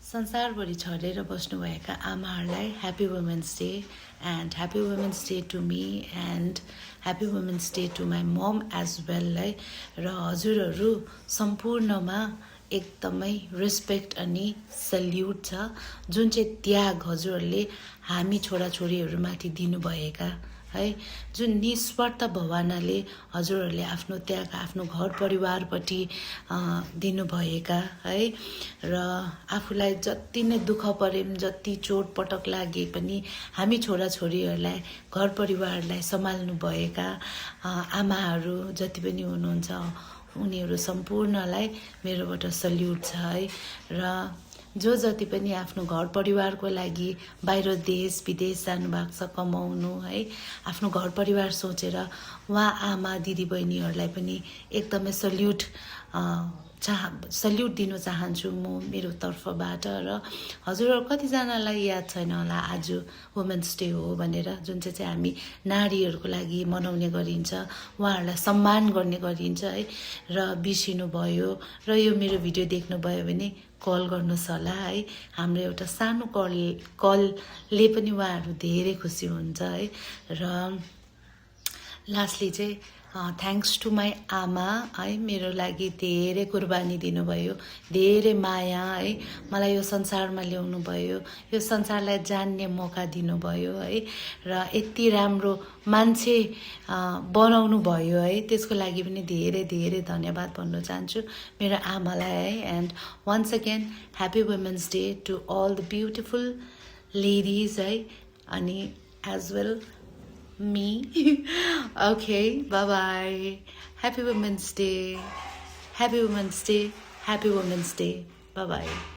संसारभरि छरेर बस्नुभएका आमाहरूलाई happy women's day and happy women's day to me and happy women's day to my mom as well है। र हजुरहरू सम्पूर्णमा एकदमै रेस्पेक्ट अनि सल्युट छ, जुन चाहिँ त्याग हजुरहरूले हामी छोराछोरीहरूमाथि दिनुभएका है, जुन निस्वार्थ भावनाले हजुरहरूले आफ्नो त्याग आफ्नो घर परिवारपट्टि दिनुभएका है। र आफूलाई जति नै दुःख परे पनि जति चोटपटक लागे पनि हामी छोराछोरीहरूलाई घर परिवारलाई सम्हाल्नुभएका आमाहरू जति पनि हुनुहुन्छ उनीहरू सम्पूर्णलाई मेरोबाट सल्युट छ है। र जो जति पनि आफ्नो घर परिवारको लागि बाहिर देश विदेश जानुभएको छ कमाउनु है, आफ्नो घर परिवार सोचेर उहाँ आमा दिदीबहिनीहरूलाई पनि एकदमै सल्युट दिन चाहन्छु म मेरो तर्फबाट। र हजुरहरू कतिजनालाई याद छैन होला आज वुमेन्स डे हो भनेर, जुन चाहिँ हामी नारीहरूको लागि मनाउने गरिन्छ, उहाँहरूलाई सम्मान गर्ने गरिन्छ है। र बिर्सिनु भयो र यो मेरो भिडियो देख्नुभयो भने कल गर्नुहोस् होला है, हाम्रो एउटा सानो कलले पनि उहाँहरू धेरै खुसी हुन्छ है। र लास्टली चाहिँ थ्याङ्क्स टु माई आमा है, मेरो लागि धेरै कुर्बानी दिनुभयो, धेरै माया है, मलाई यो संसारमा ल्याउनु भयो, यो संसारलाई जान्ने मौका दिनुभयो है। र यति राम्रो मान्छे बनाउनु भयो है, त्यसको लागि पनि धेरै धेरै धन्यवाद भन्न चाहन्छु मेरो आमालाई है। And once again happy women's day to all the beautiful ladies है, अनि as well me. Okay, bye-bye. Happy Women's Day. Happy Women's Day. Happy Women's Day. Bye-bye.